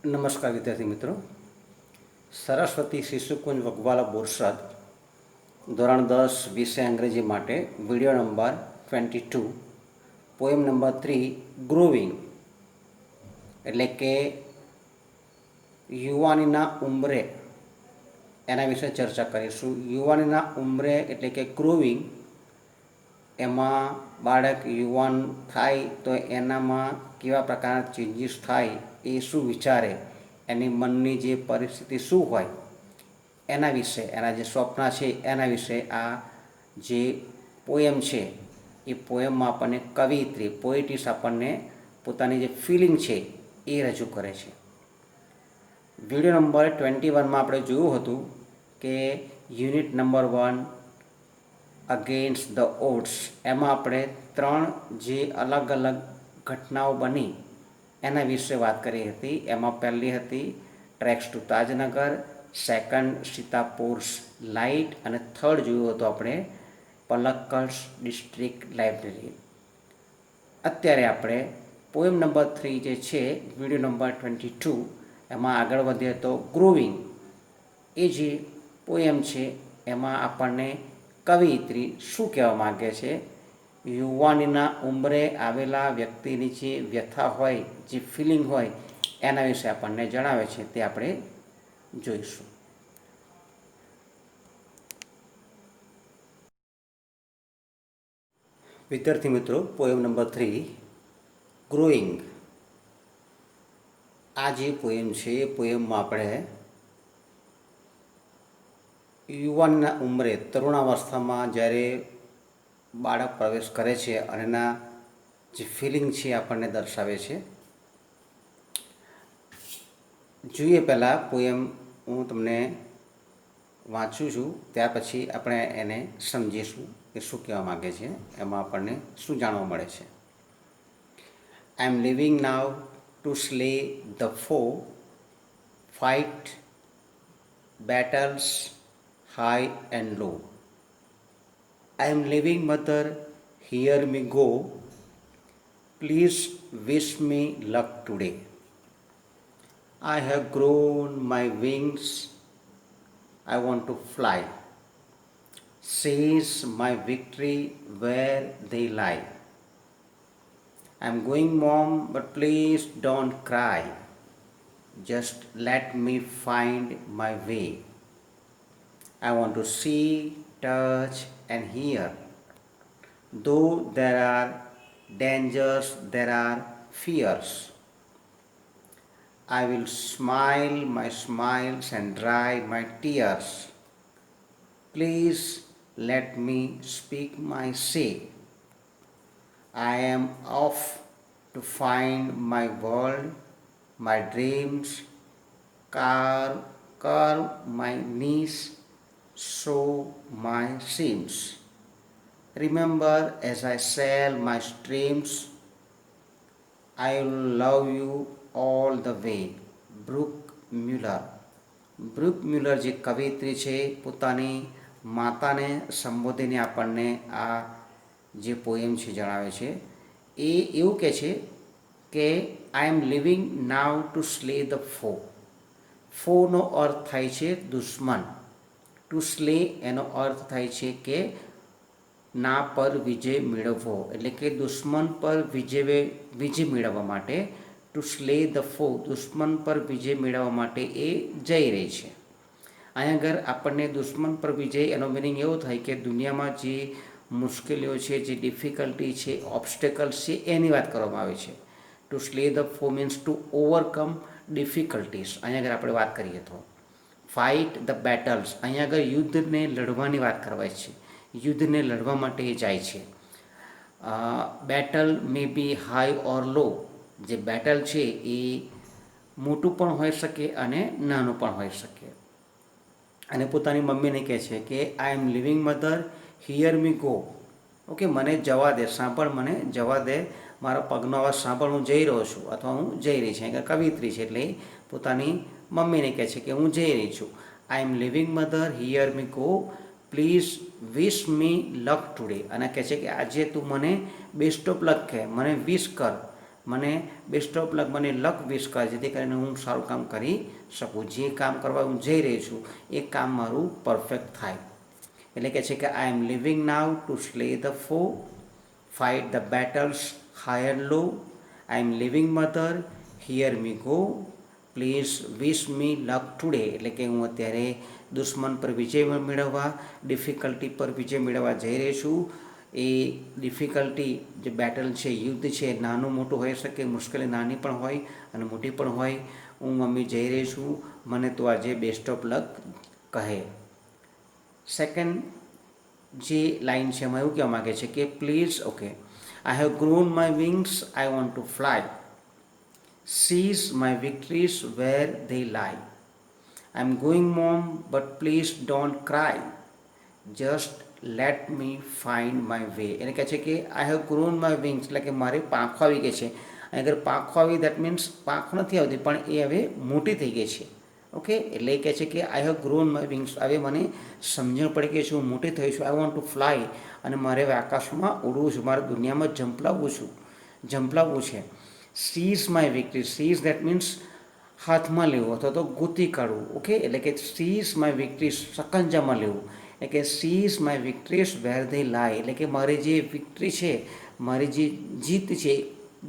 નમસ્કાર વિદ્યાર્થી મિત્રો, સરસ્વતી શિશુકુંજ વગવાલા બોરસદ ધોરણ 10 વિષય અંગ્રેજી માટે video number 22, poem number 3 growing એટલે કે યુવાનીના ઉંમરે એના વિશે ચર્ચા કરીશું. યુવાનીના ઉંમરે એટલે કે ગ્રોવિંગ, એમાં બાળક યુવાન થાય તો એનામાં કેવા પ્રકારના ચેન્જીસ થાય, એ શું વિચારે, એની મનની જે પરિસ્થિતિ શું હોય એના વિશે, એના જે સ્વપ્ન છે એના વિશે આ જે પોએમ છે એ પોએમમાં આપણને કવિયત્રી પોએટિસ આપણને પોતાની જે ફિલિંગ છે એ રજૂ કરે છે. વિડિયો નંબર 21માં આપણે જોયું હતું કે unit number 1 against the odds, એમાં આપણે 3 જે અલગ અલગ ઘટનાઓ બની એના વિશે વાત કરી હતી. એમાં પહેલી હતી treks to Tajnagar, second Sitapur's light અને થર્ડ જોયું હતું આપણે પલક્કડ ડિસ્ટ્રિક્ટ લાઇબ્રેરી. અત્યારે આપણે પોએમ નંબર 3 જે છે વિડિયો નંબર 22 એમાં આગળ વધીએ તો ગ્રોવિંગ એ જે પોએમ છે એમાં આપણને કવિયત્રી શું કહેવા માગે છે, યુવાનીના ઉંમરે આવેલા વ્યક્તિની જે વ્યથા હોય, જે ફિલિંગ હોય એના વિશે આપણને જણાવે છે, તે આપણે જોઈશું. વિદ્યાર્થી મિત્રો, પોએમ નંબર 3 ગ્રોઈંગ, આ જે પોએમ છે એ પોએમમાં આપણે યુવાનના ઉંમરે, તરુણાવસ્થામાં જ્યારે બાળક પ્રવેશ કરે છે અને એના જે ફિલિંગ છે આપણને દર્શાવે છે. જોઈએ પહેલાં પોએમ હું તમને વાંચું છું, ત્યાર પછી આપણે એને સમજીશું કે શું કહેવા માગે છે, એમાં આપણને શું જાણવા મળે છે. I am leaving now to slay the foe, fight battles high and low. I am leaving mother, hear me go. Please wish me luck today. I have grown my wings, I want to fly. Seize my victory where they lie. I am going, mom, but please don't cry. Just let me find my way. I want to see, touch and hear. Though there are dangers, there are fears. I will smile my smiles and dry my tears. Please let me speak my say. I am off to find my world, my dreams, curve my knees, show my seams. Remember as I sail my streams, I will love you all the way. Brooke Muller. Brooke Muller જે કવિયત્રી છે, પોતાની માતાને સંબોધીને આપણને આ જે poem છે જણાવે છે. એ એવું કહે છે કે I am leaving now to slay the foe. ફોનો અર્થ થાય છે દુશ્મન. ટુ સ્લે એનો અર્થ થાય છે કે ના પર વિજય મેળવવો, એટલે કે દુશ્મન પર વિજય મેળવવા માટે. ટુ સ્લે ધ ફો, દુશ્મન પર વિજય મેળવવા માટે એ જઈ રહી છે. અહીં આગળ આપણને દુશ્મન પર વિજય, એનો મિનિંગ એવો થાય કે દુનિયામાં જે મુશ્કેલીઓ છે, જે ડિફિકલ્ટી છે, ઓબ્સ્ટેકલ્સ છે, એની વાત કરવામાં આવે છે. To slay the foe means to overcome difficulties. અહીં આગળ આપણે વાત કરીએ તો ફાઇટ ધ બેટલ્સ, અહીં આગળ યુદ્ધને લડવાની વાત કરવાય છે. યુદ્ધને લડવા માટે એ જાય છે. બેટલ મે બી હાઈ ઓર લો, જે બેટલ છે એ મોટું પણ હોઈ શકે અને નાનું પણ હોઈ શકે. અને પોતાની મમ્મીને કહે છે કે I am leaving mother, hear me go. Okay, મને જવા દે, સાંભળ, મને જવા દે, મારા પગનો અવાજ સાંભળ, હું જઈ રહ્યો છું, અથવા હું જઈ રહી છું. કવિયત્રી છે એટલે પોતાની મમ્મીને કહે છે કે હું જઈ રહી છું. I am leaving mother, hear me go, please wish me luck today. અને કહે છે કે આજે તું મને બેસ્ટ ઓફ લક કહે, મને વિશ કર, મને બેસ્ટ ઓફ લક, મને લક વિશ કરે જેથી કરીને હું સારું કામ કરી શકું. જે કામ કરવા હું જઈ રહી છું એ કામ મારું પરફેક્ટ થાય. એટલે કે છે કે I am leaving now to slay the foe, fight the battles high and low. I am leaving mother, hear me go, please wish me luck today. એટલે કે હું અત્યારે દુશ્મન પર વિજય મેળવવા, ડિફિકલ્ટી પર વિજય મેળવવા જઈ રહી છું. એ ડિફિકલ્ટી જે બેટલ છે, યુદ્ધ છે, નાનું મોટું હોઈ શકે, મુશ્કેલી નાની પણ હોય અને મોટી પણ હોય. હું મમ્મી જઈ રહી છું, મને તો આજે બેસ્ટ ઓફ લક કહે. સેકન્ડ જે લાઈન છે એમાં એવું કહેવા માગે છે કે please, okay, I have grown my wings, I want to fly, seize my victories where they lie, I am going mom but please don't cry, just let me find my way. એને કહે છે કે I have grown my wings, એટલે કે મારી પાંખો આવી ગઈ છે. અહીં આગળ પાંખો આવી, દેટ મીન્સ પાંખ નથી આવતી પણ એ હવે મોટી થઈ ગઈ છે. ઓકે, એટલે એ કહે છે કે I have grown my wings, હવે મને સમજણ પડી ગઈ છે, હું મોટી થઈ છું. આઈ વોન્ટ ટુ ફ્લાય, અને મારે હવે આકાશમાં ઉડવું છું, મારે દુનિયામાં જંપલાવવું છે. Seize my victory, seize that means હાથમાં લેવું અથવા તો ગોતી કાઢવું. ઓકે, એટલે કે સીઝ માય વિક્ટરી, સકંજામાં લેવું. એટલે કે seize my victories where they lie, એટલે કે મારી જે વિક્ટરી છે, મારી જે જીત છે,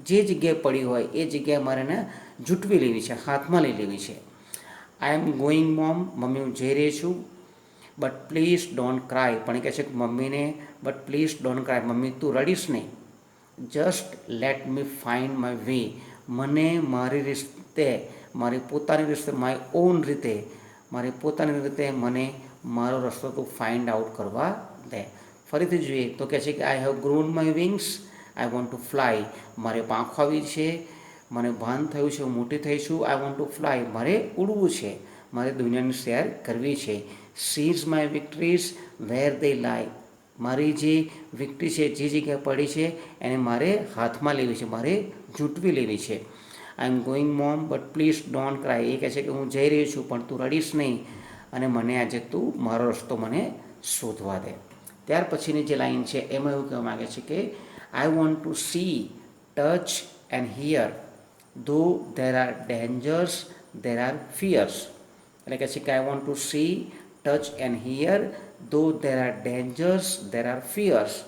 જે જગ્યાએ પડી હોય એ જગ્યાએ મારે એને જૂટવી લેવી છે, હાથમાં લઈ લેવી છે. I am going mom, mummy હું જઈ રહી છું, બટ પ્લીઝ ડોન્ટ ક્રાય, પણ એ કહે છે કે મમ્મીને but please don't cry, mummy તું રડીશ નહીં. Just let me find my way, મને મારી રીતે, મારી પોતાની રીતે, માય ઓન રીતે, મારી પોતાની રીતે મને મારો રસ્તો તું ફાઇન્ડ આઉટ કરવા દે. ફરીથી જોઈએ તો કહે છે કે I have grown my wings, I want to fly, મારે પાંખો આવી છે, મને ભાન થયું છે, હું મોટી થઈ છું. આઈ વોન્ટ ટુ ફ્લાય, મારે ઉડવું છે, મારે દુનિયાની સૈર કરવી છે. સીઝ માય વિક્ટરીઝ વેર દે લાય, મારી જે વિક્ટરી છે, જે જગ્યાએ પડી છે એને મારે હાથમાં લેવી છે, મારે જૂટવી લેવી છે. I am going mom but please don't cry, એ કહે છે કે હું જઈ રહી છું પણ તું રડીશ નહીં અને મને આજે તું મારો રસ્તો મને શોધવા દે. ત્યાર પછીની જે લાઈન છે એમાં એવું કહેવા માગે છે કે I want to see, touch and hear, though there are dangers, there are fears. એટલે કહે છે કે I want to see, touch and hear, though there are dangers, there are fears,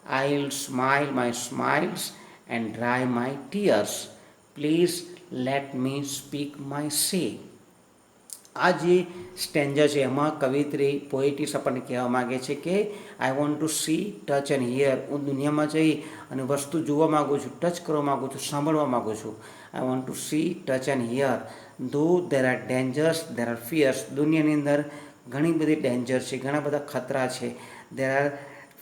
I will smile my smiles and dry my tears, please let me speak my say. આ જે સ્ટેન્જર છે એમાં કવિત્રી, પોએટિસ આપણને કહેવા માગે છે કે I want to see, touch and here, હું દુનિયામાં જઈ અને વસ્તુ જોવા માગું છું, ટચ કરવા માગું છું, સાંભળવા માગું છું. I want to see, touch and hear, though there are dangers, there are fears, દુનિયાની અંદર ઘણી બધી ડેન્જર છે, ઘણા બધા ખતરા છે. ધેર આર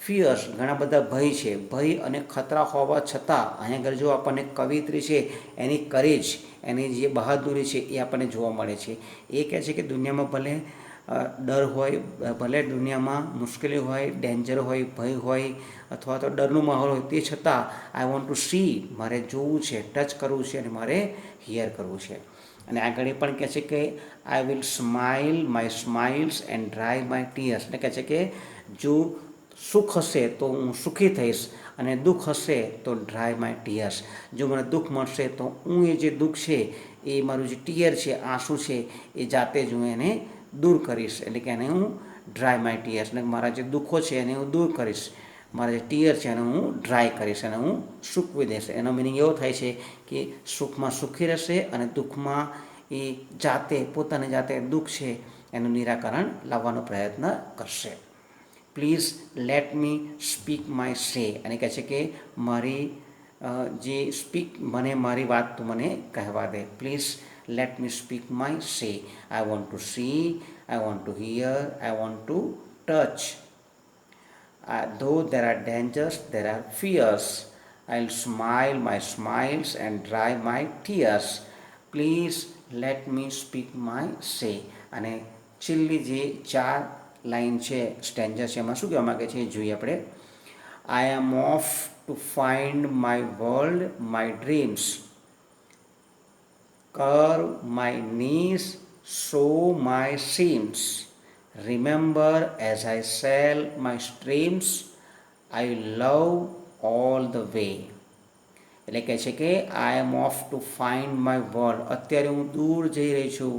ફિયર્સ, ઘણા બધા ભય છે. ભય અને ખતરા હોવા છતાં અહીં આગળ જો આપણને કવિત્રી છે એની કરેજ, એની જે બહાદુરી છે એ આપણને જોવા મળે છે. એ કહે છે કે દુનિયામાં ભલે ડર હોય, ભલે દુનિયામાં મુશ્કેલી હોય, ડેન્જર હોય, ભય હોય અથવા તો ડરનું માહોલ હોય, તે છતાં આઈ વોન્ટ ટુ સી, મારે જોવું છે, ટચ કરવું છે અને મારે હિયર કરવું છે. અને આગળ એ પણ કહે છે કે આઈ will smile my smiles and dry my tears. એટલે કહે છે કે જો સુખ હશે તો હું સુખી થઈશ અને દુઃખ હશે તો ડ્રાય માય ટીયર્સ. જો મને દુઃખ મળશે તો હું એ જે દુઃખ છે, એ મારું જે ટીયર છે, આંસુ છે, એ જાતે જ હું એને દૂર કરીશ. એટલે કે એને હું ડ્રાય માય ટીયર્સ, એટલે મારા જે દુઃખો છે એને હું દૂર કરીશ, મારા જે ટીયર છે એને હું ડ્રાય કરીશ, એને હું સૂકવી દઈશ. એનો મિનિંગ એવો થાય છે કે સુખમાં સુખી રહેશે અને દુઃખમાં એ જાતે, પોતાની જાતે દુઃખ છે એનું નિરાકરણ લાવવાનો પ્રયત્ન કરશે. Please let me speak my સે, અને કહે છે કે મારી જે સ્પીક, મને મારી વાત તું મને કહેવા દે. Please let me speak my say. I want to see, I want to hear, I want to touch, though there are dangers, there are fears, I'll smile my smiles and dry my tears, please let me speak my say. અને છેલ્લી જે 4 line છે સ્ટેન્જર છે એમાં શું કહેવા માગે છે એ જોઈએ આપણે. I am off to find my world, my dreams, curve my knees, sow my seams, remember as I sail my streams, I love all the way. એટલે કહે છે કે I am off to find my world, અત્યારે હું દૂર જઈ રહી છું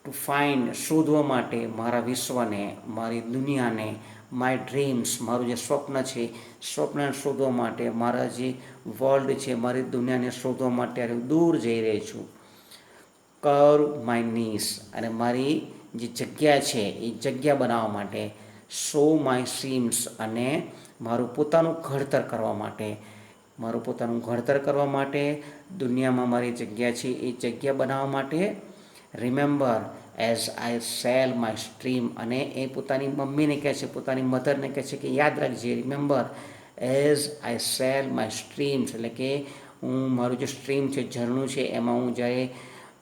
ટુ ફાઇન્ડ, શોધવા માટે મારા વિશ્વને, મારી દુનિયાને, માય ડ્રીમ્સ, મારું જે સ્વપ્ન છે, સ્વપ્નને શોધવા માટે, મારા જે વર્લ્ડ છે, મારી દુનિયાને શોધવા માટે હું દૂર જઈ રહી છું. કર્વ માય નીસ, અને મારી જે જગ્યા છે એ જગ્યા બનાવવા માટે. સો માય સીમ્સ, અને મારું પોતાનું ઘડતર કરવા માટે, મારું પોતાનું ઘડતર કરવા માટે, દુનિયામાં મારી જગ્યા છે એ જગ્યા બનાવવા માટે. Remember as I sail my stream, અને એ પોતાની મમ્મીને કહે છે, પોતાની મધરને કહે છે કે યાદ રાખજે, remember as I sail my streams, એટલે કે હું મારું જે સ્ટ્રીમ છે, ઝરણું છે, એમાં હું જ્યારે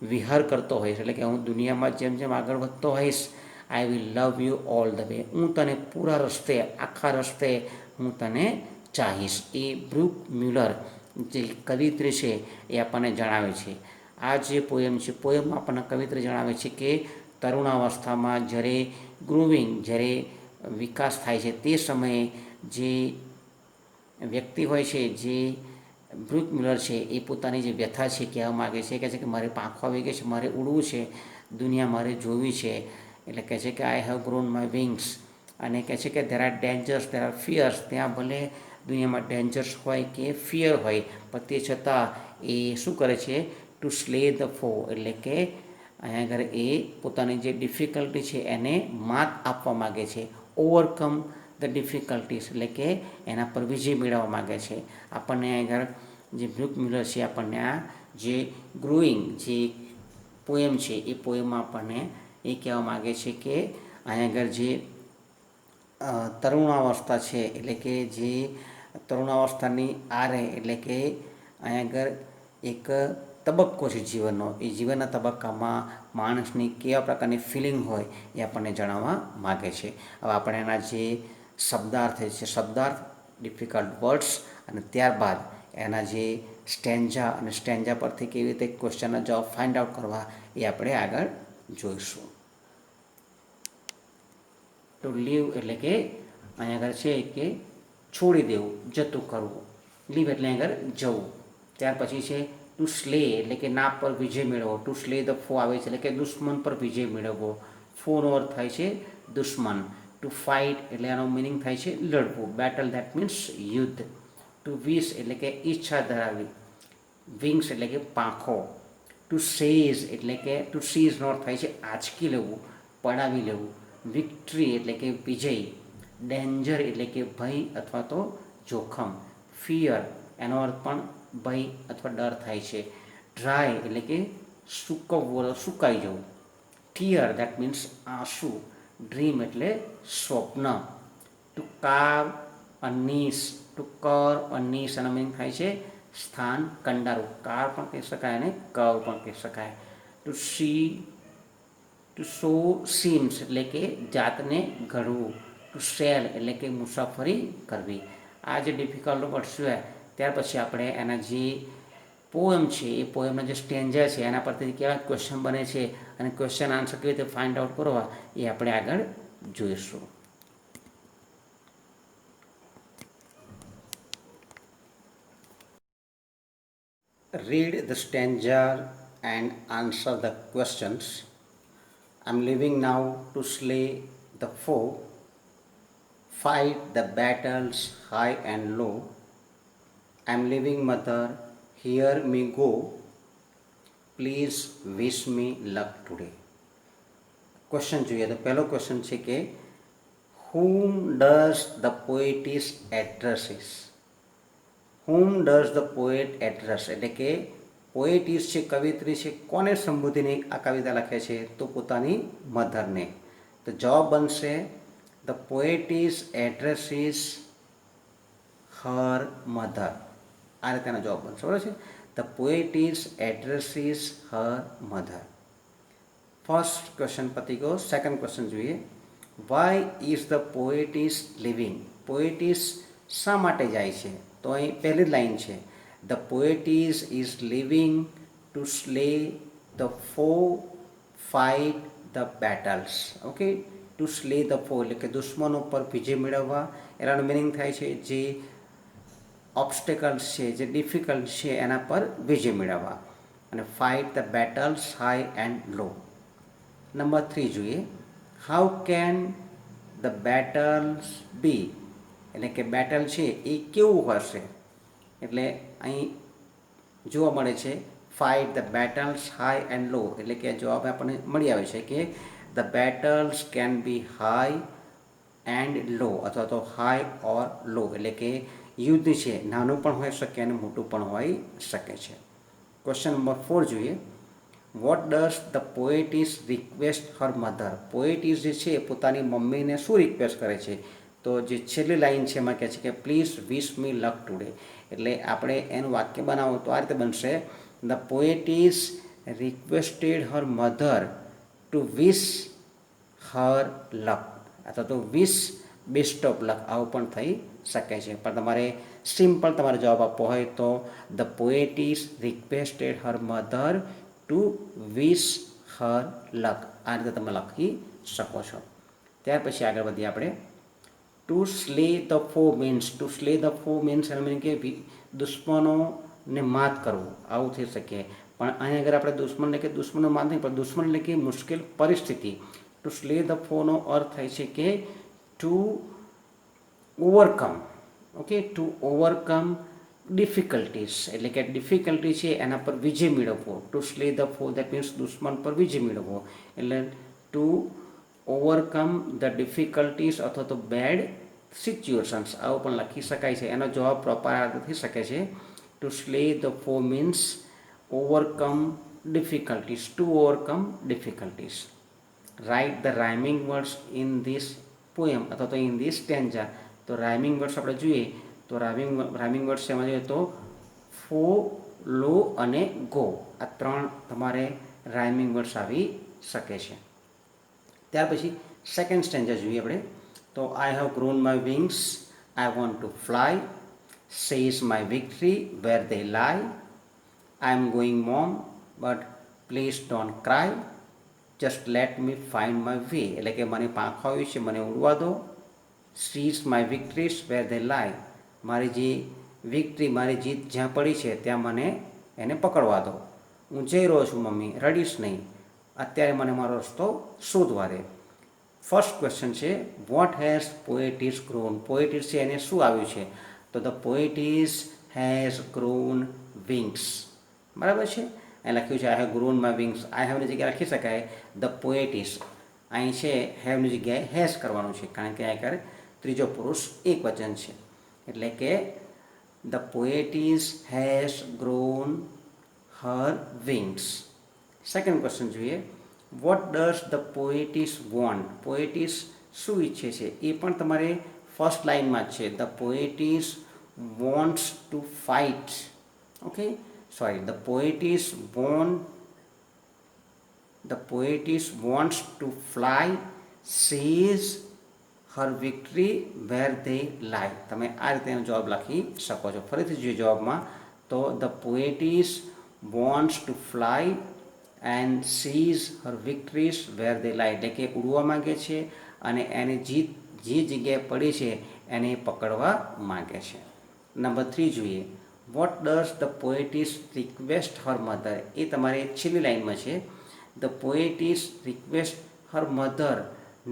વિહાર કરતો હોઈશ, એટલે કે હું દુનિયામાં જેમ જેમ આગળ વધતો હોઈશ, આઈ will love you all the way, હું તને પૂરા રસ્તે, આખા રસ્તે હું તને ચાહીશ. એ બ્રુક મ્યુલર જે કવિત્રી છે એ આપણને જણાવે છે. આ જે પોયમ છે, પોયમમાં આપણને કવિત્રી જણાવે છે કે તરુણાવસ્થામાં જ્યારે ગ્રુવિંગ, જ્યારે વિકાસ થાય છે તે સમયે જે વ્યક્તિ હોય છે, જે બ્રુક મ્યુલર છે, એ પોતાની જે વ્યથા છે કહેવા માગે છે, કહે છે કે મારી પાંખો આવી ગઈ છે, મારે ઉડવું છે, દુનિયા મારે જોવી છે. એટલે કહે છે કે I have grown my wings, અને કહે છે કે there are dangers, there are fierce, ત્યાં ભલે દુનિયામાં ડેન્જર્સ હોય કે ફિયર હોય, પણ તે છતાં એ શું કરે છે, ટુ સ્લે ધ ફો, એટલે કે અહીંયા આગળ એ પોતાની જે ડિફિકલ્ટી છે એને માત આપવા માગે છે. ઓવરકમ ધ ડિફિકલ્ટીઝ, એટલે કે એના પર વિજય મેળવવા માગે છે. આપણને આગળ જે બ્રુક મ્યુલર છે આપણને આ જે ગ્રોઈંગ જે પોએમ છે એ પોએમમાં આપણને એ કહેવા માગે છે કે અહીંયા આગળ જે તરુણાવસ્થા છે, એટલે કે જે તરુણાવસ્થાની આરે, એટલે કે અહીંયા આગળ એક તબક્કો છે જીવનનો, એ જીવનના તબક્કામાં માણસની કેવા પ્રકારની ફિલિંગ હોય એ આપણને જણાવવા માગે છે. હવે આપણે એના જે શબ્દાર્થ છે, શબ્દાર્થ, ડિફિકલ્ટ વર્ડ્સ, અને ત્યારબાદ એના જે સ્ટેન્જા અને સ્ટેન્જા પરથી કેવી રીતે ક્વેશ્ચનના જવાબ ફાઇન્ડ આઉટ કરવા એ આપણે આગળ જોઈશું. ટુ લીવ એટલે કે અહીંયા આગળ છે કે છોડી દેવું, જતું કરવું. લીવ એટલે આગળ જવું. ત્યાર પછી છે ટુ સ્લે, એટલે કે ના પર વિજય મેળવવો. ટુ સ્લે ધ ફો આવે છે, એટલે કે દુશ્મન પર વિજય મેળવવો. ફોનો અર્થ થાય છે દુશ્મન. ટુ ફાઇટ એટલે એનો મિનિંગ થાય છે લડવું. બેટલ દેટ મીન્સ યુદ્ધ. ટુ વિશ એટલે કે ઈચ્છા ધરાવી. વિંગ્સ એટલે કે પાંખો. ટુ સેઝ એટલે કે ટુ સીઝનો અર્થ થાય છે આંચકી લેવું, પડાવી લેવું. વિક્ટરી એટલે કે વિજય. ડેન્જર એટલે કે ભય અથવા તો જોખમ. ફિયર એનો અર્થ પણ ભય અથવા ડર થાય છે. ડ્રાય એટલે કે સૂકવવું, સુકાઈ જવું. ટીયર દેટ મીન્સ આંસુ. ડ્રીમ એટલે સ્વપ્ન. ટુ કાર્વ અ નીસ, ટુ કર અ નીસ એનો મીનિંગ થાય છે સ્થાન કંડારું. કાર પણ કહી શકાય અને કર્વ પણ કહી શકાય. ટુ સો સીમ્સ એટલે કે જાતને ઘડવું. ટુ સેલ એટલે કે મુસાફરી કરવી. આ જે ડિફિકલ્ટ વર્ડ્સ છે, ત્યાર પછી આપણે એના જે પોએમ છે એ પોએમના જે સ્ટેન્જા છે એના પરથી કેવા ક્વેશ્ચન બને છે અને ક્વેશ્ચન આન્સર કેવી રીતે ફાઇન્ડ આઉટ કરવા એ આપણે આગળ જોઈશું. Read the stanza and answer the questions. I'm leaving now to slay the foe, fight the battles high and low. I'm leaving mother, hear me go. Please wish me luck today. Question જોઈએ તો પહેલો question છે કે whom does the poetess addresses? whom does the poet address? એટલે કે પોએટિસ છે, કવિત્રી છે, કોને સંબોધીને આ કવિતા લખે છે? તો પોતાની મધરને. તો જવાબ બનશે the poetess addresses her mother. આ રીતે એનો જવાબ બનશે, બરાબર છે. The poetess addresses her mother. First question પતી ગયો. સેકન્ડ ક્વેશ્ચન જોઈએ. Why is the poetess leaving? Poetess શા માટે જાય છે? તો અહીં પહેલી લાઈન છે the poetess is leaving to slay the foe, fight the battles. Okay, to slay the foe એટલે કે દુશ્મનો પર વિજય મેળવવા. એનો મિનિંગ થાય છે જે ઓબ્સ્ટેકલ્સ છે, જે ડિફિકલ્ટ છે એના પર વિજય મેળવવા. અને fight the battles high and low. Number 3 જોઈએ, how can the battles be, એટલે કે બેટલ છે એ કેવું હશે. એટલે અહીં જોવા મળે છે fight the battles high and low, એટલે કે જવાબ આપણને મળી આવે છે કે the battles can be high and low, અથવા તો હાઈ ઓર લો, એટલે કે યુદ્ધ છે નાનું પણ હોઈ શકે અને મોટું પણ હોઈ શકે છે. ક્વેશ્ચન નંબર 4 જોઈએ, what does the poetess request her mother. Poetess જે છે પોતાની મમ્મીને શું રિક્વેસ્ટ કરે છે, તો જે છેલ્લી લાઈન છે એમાં કહે છે કે please wish me luck today. એટલે આપણે એનું વાક્ય બનાવો તો આ રીતે બનશે, the poetess requested her mother to wish her luck, અથવા તો વિશ બેસ્ટ ઓફ લક, આવું પણ થઈ શકે છે. પણ તમારે સિમ્પલ તમારે જવાબ આપવો હોય તો the poetess requested her mother to wish her luck, આ રીતે તમે લખી શકો છો. ત્યાર પછી આગળ વધીએ આપણે. To slay the foe means, to slay the foe means એનો મીનિંગ કે દુશ્મનોને માત કરવું, આવું થઈ શકે. પણ અહીં આગળ આપણે દુશ્મનને કે દુશ્મનો માત નહીં, પણ દુશ્મન એટલે કે મુશ્કેલ પરિસ્થિતિ. ટુ સ્લે ધ ફોનો અર્થ થાય છે કે two overcome, okay, two overcome difficulties, એટલે કે ડિફિકલ્ટી છે એના પર વિજય મેળવવો. ટુ સ્લે ધ ફો દેટ મીન્સ દુશ્મન પર વિજય મેળવવો, એટલે ટુ ઓવરકમ ધ ડિફિકલ્ટીઝ અથવા તો બેડ સિચ્યુએશન્સ, આવું પણ લખી શકાય છે. એનો જવાબ પ્રોપર થઈ શકે છે to slay the foe means overcome difficulties, to overcome difficulties. Write the rhyming words in this poem, અથવા તો ઇન ધીસ સ્ટેન્જા. તો રાઇમિંગ વર્ડ્સ આપણે જોઈએ તો રાઇમિંગ વર્ડ્સ એમાં જોઈએ તો ફો, લો અને ગો, આ 3 તમારે રાઇમિંગ વર્ડ્સ આવી શકે છે. ત્યાર પછી સેકન્ડ સ્ટેન્જા જોઈએ આપણે તો I have grown my wings, I want to fly, seize my victory where they lie, I am going mom but please don't cry, just let me find my way, એટલે કે મને પાંખો આવી છે, મને ઉડવા દો. Seize my victories where they lie, મારી જે વિક્ટરી, મારી જીત જ્યાં પડી છે ત્યાં મને એને પકડવા દો. હું જઈ રહ્યો છું મમ્મી, રડીશ નહીં, અત્યારે મને મારો રસ્તો શોધવા દે. ફર્સ્ટ ક્વેશ્ચન છે what has poetess grown. Poetess છે એને શું આવ્યું છે, તો the poetess has grown wings, બરાબર છે. અહીં લખ્યું છે I have grown my wings, I હેવની જગ્યાએ લખી શકાય ધ પોએટિસ. અહીં છે હેવની જગ્યાએ હેઝ કરવાનું છે, કારણ કે આગળ ત્રીજો પુરુષ એક વચન છે. એટલે કે the poetess has grown her wings. Second question જોઈએ, what does the poetess want. Poetess શું ઈચ્છે છે, એ પણ તમારે ફર્સ્ટ લાઇનમાં જ છે. The poetess wants to fight, okay, sorry, the poetess wants to fly, seize her victory where they lie. તમે આ રીતે એનો જવાબ લખી શકો છો. ફરીથી જોઈએ જવાબમાં તો the poetess wants to fly and seize her victories where they lie, એટલે કે ઉડવા માગે છે અને એની જીત જે જગ્યાએ પડી છે એને પકડવા માગે છે. નંબર 3 જોઈએ, what does the poetess request her mother. એ તમારે છેલ્લી લાઇનમાં છે. The poetess request her mother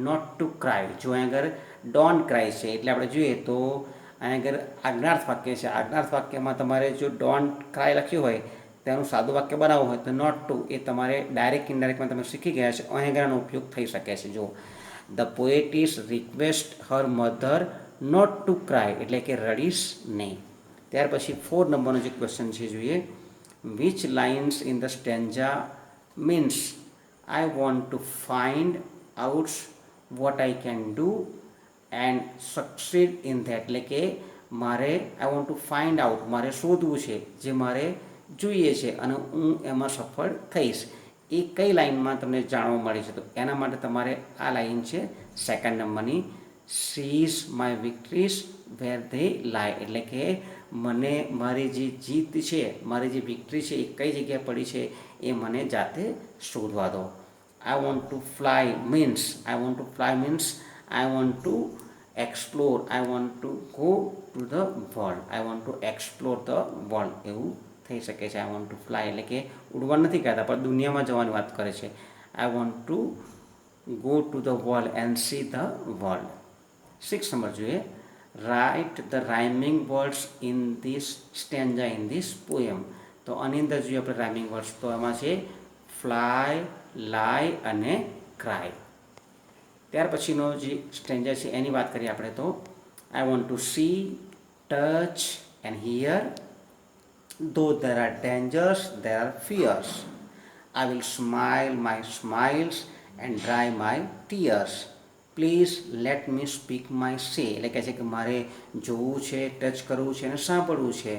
not to cry. જો અહીં આગળ ડોન્ટ ક્રાય છે એટલે આપણે જોઈએ તો અહીં આગળ આજ્ઞાર્થ વાક્ય છે. આજ્ઞાર્થ વાક્યમાં તમારે જો ડોન્ટ ક્રાય લખ્યું હોય તેનું સાદું વાક્ય બનાવવું હોય તો નોટ ટુ, એ તમારે ડાયરેક્ટ ઇનડાયરેક્ટમાં તમે શીખી ગયા છે, અહીં આગળનો ઉપયોગ થઈ શકે છે. જો the poetess request her mother not to cry, એટલે કે રડીશ નહીં. ત્યાર પછી 4 નંબરનો જે ક્વેશ્ચન છે જોઈએ, which lines in the stanza means I want to find out what I can do and succeed in that, એટલે કે મારે આઈ વોન્ટ ટુ ફાઇન્ડ આઉટ, મારે શોધવું છે જે મારે જોઈએ છે અને હું એમાં સફળ થઈશ. એ કઈ લાઇનમાં તમને જાણવા મળે છે, તો એના માટે તમારે આ લાઇન છે સેકન્ડ નંબરની, seize my victories where they lie, એટલે કે મને મારી જે જીત છે, મારી જે વિક્ટરી છે એ કઈ જગ્યાએ પડી છે એ મને જાતે શોધવા દો. આઈ want to fly means I want to explore, I want to go to the world, I want to explore the world એવું થઈ શકે છે. આઈ વોન્ટ ટુ ફ્લાય એટલે કે ઉડવા નથી કહેતા પણ દુનિયામાં જવાની વાત કરે છે. I want to go to the world and see the world. 6 number જોઈએ. Write the rhyming words in this stanza in this poem. તો આની અંદર જોઈએ આપણે રાઇમિંગ વર્ડ્સ, તો એમાં છે ફ્લાય, લાય અને ક્રાય. ત્યાર પછીનો જે સ્ટેન્જા છે એની વાત કરીએ આપણે તો આઈ want to see, touch and hear, ધો there are dangers, there are fears. I will smile my smiles and dry my tears. Please let me speak my સે. એટલે કહે છે કે મારે જોવું છે, ટચ કરવું છે અને સાંભળવું છે.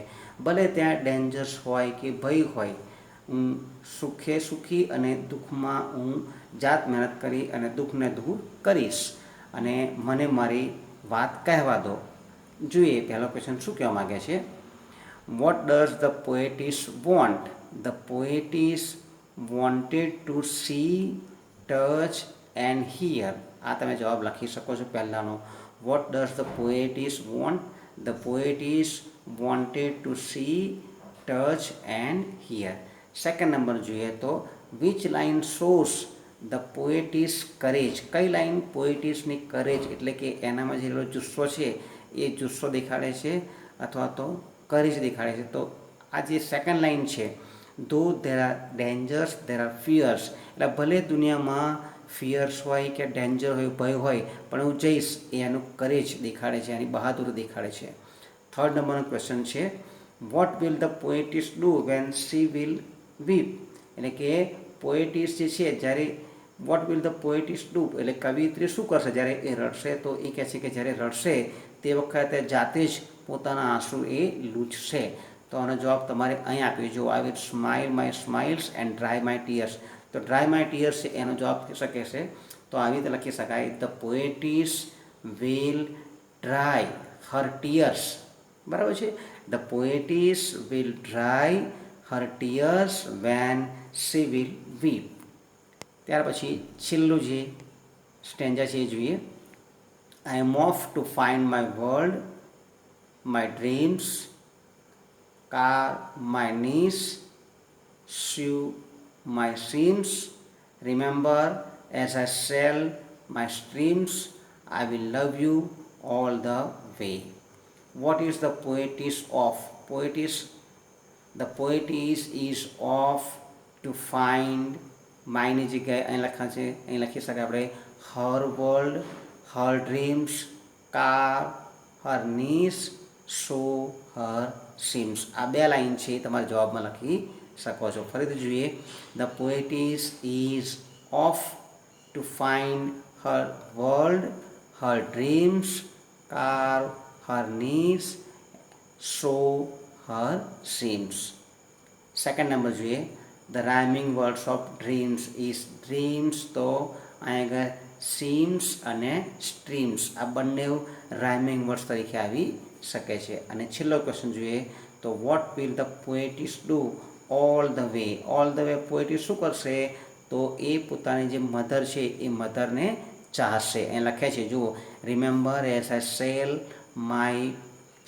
ભલે ત્યાં ડેન્જર્સ હોય કે ભય હોય, હું સુખે સુખી અને દુઃખમાં હું જાત મહેનત કરી અને દુઃખને દૂર કરીશ અને મને મારી વાત કહેવા દો. જોઈએ પહેલો ક્વેશ્ચન શું કહેવા માગે છે. What does the poetess want? The poetess wanted to see, touch and hear. આ તમે જવાબ લખી શકો છો પહેલાંનો. What does the poetess want? The poetess wanted to see, touch and hear. Second number જોઈએ તો which line shows the poetess courage? કઈ લાઇન પોએટિસની કરેજ એટલે કે એનામાં જે જુસ્સો છે એ જુસ્સો દેખાડે છે અથવા તો કરેજ દેખાડે છે. તો આ જે સેકન્ડ લાઇન છે, ધો there are dangers, there are fears, એટલે ભલે દુનિયામાં ફિયર્સ હોય કે ડેન્જર હોય, ભય હોય, પણ હું જઈશ એ એનું કરેજ દેખાડે છે, એની બહાદુરી દેખાડે છે. થર્ડ નંબરનો ક્વેશ્ચન છે what will the poetess do when she will weep? એટલે કે પોએટિસ જે છે જ્યારે what will the poetess do એટલે કવિત્રી શું કરશે જ્યારે એ રડશે? તો એ કહે છે કે જ્યારે રડશે તે વખતે જાતે જ પોતાના આંસુ એ લૂછશે. તો આનો જવાબ તમારે અહીં આપ્યો જો આઈ will smile my smiles and dry my tears. તો ડ્રાય માય ટીયર્સ છે એનો જવાબ થઈ શકે છે. તો આવી રીતે લખી શકાય the poetess will dry her tears. બરાબર છે. The poetess will dry her tears when she will weep. ત્યાર પછી છેલ્લું જે સ્ટેન્જા છે એ જોઈએ. I am off to find my world, my dreams, car my knees, sew my seams, remember as I sail my streams, I will love you all the way. What is the poetess of? The poetess is off to find માયની જગ્યાએ અહીં લખા છે, અહીં લખી શકાય આપણે her world, her dreams, car her knees, sew her seams. આ બે line છે તમારે જવાબમાં લખી શકો છો. ફરીથી જોઈએ. The poetess is off to find her world, her dreams, car her needs, sew her seams. Second number જોઈએ. The rhyming words of dreams is dreams, તો અહીં આગળ સીમ્સ અને સ્ટ્રીમ્સ આ બંને રાઇમિંગ વર્ડ્સ તરીકે આવી શકે છે. અને છેલ્લો ક્વેશ્ચન જોઈએ તો what will the poetess do all the way? All the way poetess શું કરશે? તો એ પોતાની જે મધર છે એ મધરને ચાહશે. એ લખે છે જુઓ, remember as I sail my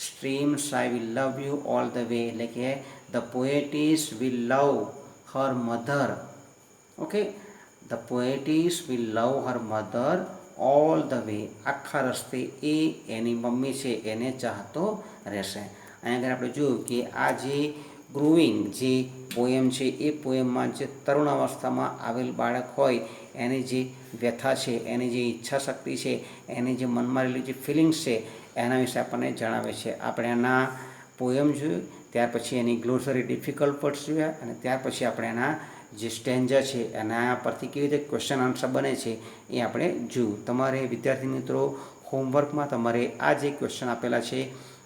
streams I will love you all the way. એટલે કે the poetess will love her mother. Okay, the poetess will love her mother all the way. આખા રસ્તે એ એની મમ્મી છે એને ચાહતો રહેશે. અહીં આગળ આપણે જોયું કે આ જે ગ્રુવિંગ જે પોએમ છે એ પોએમમાં જે તરુણ અવસ્થામાં આવેલ બાળક હોય એની જે વ્યથા છે, એની જે ઈચ્છા શક્તિ છે, એની જે મનમાં રહેલી જે ફિલિંગ્સ છે એના વિશે આપણને જણાવે છે. આપણે એના પોએમ જોયું, ત્યાર પછી એની ગ્લોસરી ડિફિકલ્ટ વર્ડ્સ જોયા અને ત્યાર પછી આપણે એના જે સ્ટેન્જા છે એના પરથી કેવી રીતે ક્વેશ્ચન આન્સર બને છે એ આપણે જોયું. તમારે વિદ્યાર્થી મિત્રો હોમવર્કમાં તમારે આ જે ક્વેશ્ચન આપેલા છે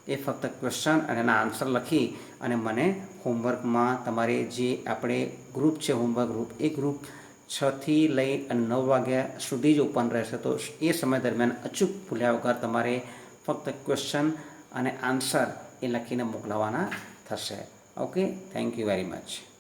એ ફક્ત ક્વેશ્ચન અને એના આન્સર લખી અને મને હોમવર્કમાં તમારે જે આપણે ગ્રુપ છે હોમવર્ક ગ્રુપ, એ ગ્રુપ 6 થી લઈ 9 વાગ્યા સુધી જ ઓપન રહેશે. તો એ સમય દરમિયાન અચૂક ભૂલ્યા વગર તમારે ફક્ત ક્વેશ્ચન અને આન્સર એ લખીને મોકલવાના થશે. Okay, thank you very much.